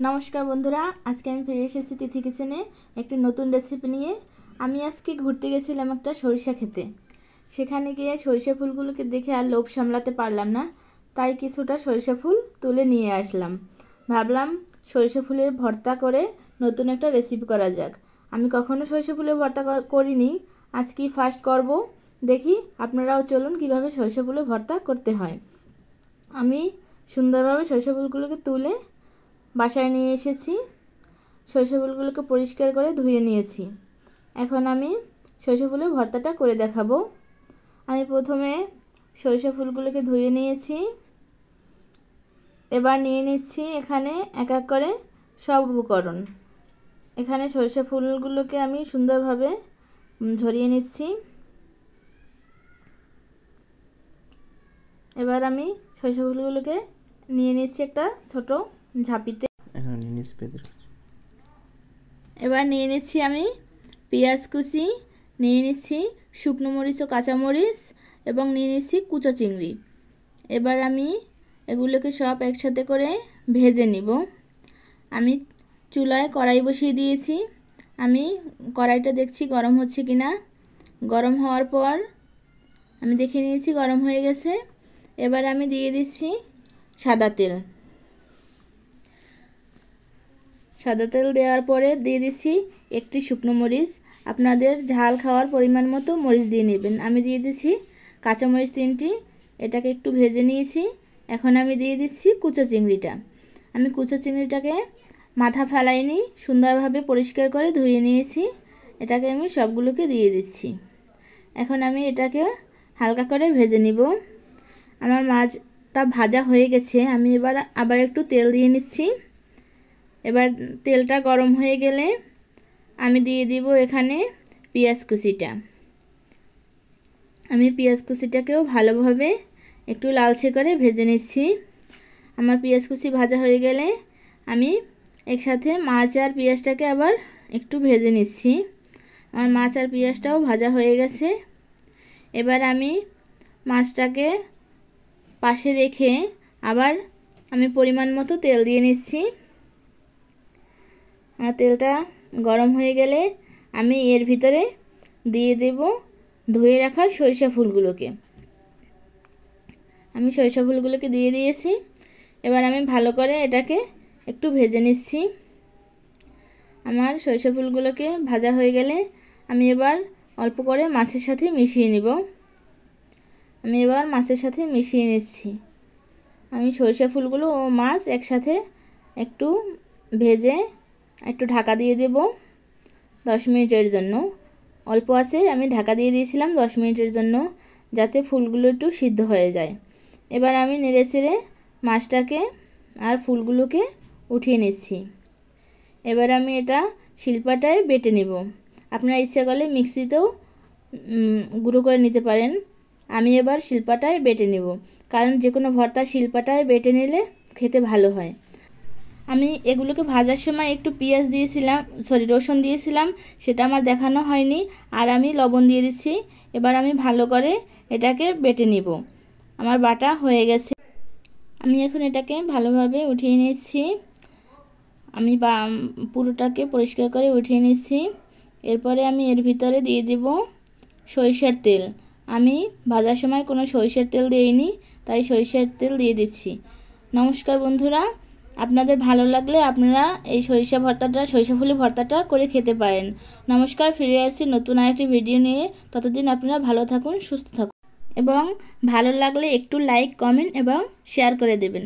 नमस्कार बंधुरा आज के फिरे एसेছি तिथि किचेने एक नतून रेसिपि निये। आमी आज के घुरते गेছিলাম একটা সরিষা খেতে। সেখানে গিয়ে সরিষা ফুলগুলোকে দেখে আর লোভ সামলাতে পারলাম না, তাই কিছুটা সরিষা ফুল তুলে নিয়ে আসলাম। ভাবলাম সরিষা ফুলের ভর্তা করে নতুন একটা রেসিপি করা যাক। আমি কখনো সরিষা ফুলের ভর্তা করিনি, আজকেই ফার্স্ট করব। দেখি আপনারাও চলুন কিভাবে সরিষা ফুলের ভর্তা করতে হয়। আমি সুন্দরভাবে সরিষা ফুলগুলোকে তুলে বাসায় নিয়ে এসেছি। সরিষা ফুলগুলোকে পরিষ্কার করে ধুয়ে নিয়েছি। এখন আমি সরিষা ফুলের ভর্তাটা করে দেখাবো। আমি প্রথমে সরিষা ফুলগুলোকে ধুয়ে নিয়েছি। এবার নিয়ে নিচ্ছি এখানে এক এক করে সব উপকরণ। এখানে সরিষা ফুলগুলোকে আমি সুন্দরভাবে ঝরিয়ে নিচ্ছি। এবার আমি সরিষা ফুলগুলোকে নিয়ে নিচ্ছি একটা ছোট ঝাঁপিতে। এবার নিয়ে নিচ্ছি আমি পেঁয়াজ কুচি, নিয়ে নিচ্ছি শুকনো মরিচ ও কাঁচা মরিচ এবং নিয়ে নিচ্ছি কুচো চিংড়ি। এবার আমি এগুলোকে সব একসাথে করে ভেজে নিব। আমি চুলায় কড়াই বসিয়ে দিয়েছি। আমি কড়াইটা দেখছি গরম হচ্ছে কিনা। গরম হওয়ার পর আমি দেখে নিয়েছি গরম হয়ে গেছে। এবার আমি দিয়ে দিচ্ছি সাদা তেল। সাদা তেল দেওয়ার পরে দিয়ে দিচ্ছি একটি শুকনো মরিচ। আপনাদের ঝাল খাওয়ার পরিমাণ মতো মরিচ দিয়ে নেবেন। আমি দিয়ে দিচ্ছি কাঁচা মরিচ 3টি। এটাকে একটু ভেজে নিয়েছি। এখন আমি দিয়ে দিচ্ছি কুচো চিংড়িটা। আমি কুচো চিংড়িটাকে মাথা ফেলাইনি, সুন্দরভাবে পরিষ্কার করে ধুয়ে নিয়েছি। এটাকে আমি সবগুলোকে দিয়ে দিচ্ছি। এখন আমি এটাকে হালকা করে ভেজে নিব। আমার মাছটা ভাজা হয়ে গেছে। আমি এবার আবার একটু তেল দিয়ে নিচ্ছি। এবার তেলটা গরম হয়ে গেলে আমি দিয়ে দিব এখানে পেঁয়াজ কুচিটা। আমি পেঁয়াজ কুচিটাকেও ভালোভাবে একটু লালচে করে ভেজে নিচ্ছি। আমার পেঁয়াজ কুচি ভাজা হয়ে গেলে আমি একসাথে মাছ আর পেঁয়াজটাকে আবার একটু ভেজে নিচ্ছি। আমার মাছ আর পেঁয়াজটাও ভাজা হয়ে গেছে। এবার আমি মাছটাকে পাশে রেখে আবার আমি পরিমাণ মতো তেল দিয়ে নিচ্ছি। আর তেলটা গরম হয়ে গেলে আমি এর ভিতরে দিয়ে দেব ধুয়ে রাখা সরিষা ফুলগুলোকে। আমি সরিষা ফুলগুলোকে দিয়ে দিয়েছি। এবার আমি ভালো করে এটাকে একটু ভেজে নিচ্ছি। আমার সরিষা ফুলগুলোকে ভাজা হয়ে গেলে আমি এবার অল্প করে মাছের সাথে মিশিয়ে নিব। আমি এবার মাছের সাথে মিশিয়ে নিচ্ছি। আমি সরিষা ফুলগুলো ও মাছ একসাথে একটু ভেজে একটু ঢাকা দিয়ে দেব 10 মিনিটের জন্য। অল্প আছে আমি ঢাকা দিয়ে দিয়েছিলাম 10 মিনিটের জন্য, যাতে ফুলগুলো একটু সিদ্ধ হয়ে যায়। এবার আমি নেড়েচেড়ে মাছটাকে আর ফুলগুলোকে উঠিয়ে নিচ্ছি। এবার আমি এটা শিলপাটায় বেটে নেব। আপনারা ইচ্ছা করলে মিক্সিতেও গুঁড়ো করে নিতে পারেন। আমি এবার শিলপাটায় বেটে নেব, কারণ যে কোনো ভর্তা শিলপাটায় বেটে নিলে খেতে ভালো হয়। আমি এগুলোকে ভাজার সময় একটু পেঁয়াজ দিয়েছিলাম, রসুন দিয়েছিলাম, সেটা আমার দেখানো হয়নি। আর আমি লবণ দিয়ে দিচ্ছি। এবার আমি ভালো করে এটাকে বেটে নিব। আমার বাটা হয়ে গেছে। আমি এখন এটাকে ভালোভাবে উঠিয়ে নিচ্ছি। আমি পুরোটাকে পরিষ্কার করে উঠিয়ে নিচ্ছি। এরপরে আমি এর ভিতরে দিয়ে দেব সরিষার তেল। আমি ভাজার সময় কোনো সরিষার তেল দিইনি, তাই সরিষার তেল দিয়ে দিচ্ছি। নমস্কার বন্ধুরা, আপনাদের ভালো লাগলে আপনারা এই সরিষা ফুলের ভর্তাটা করে খেতে পারেন। নমস্কার, ফিরে আসছি নতুন আরেকটি ভিডিও নিয়ে। ততদিন আপনারা ভালো থাকুন, সুস্থ থাকুন এবং ভালো লাগলে একটু লাইক, কমেন্ট এবং শেয়ার করে দেবেন।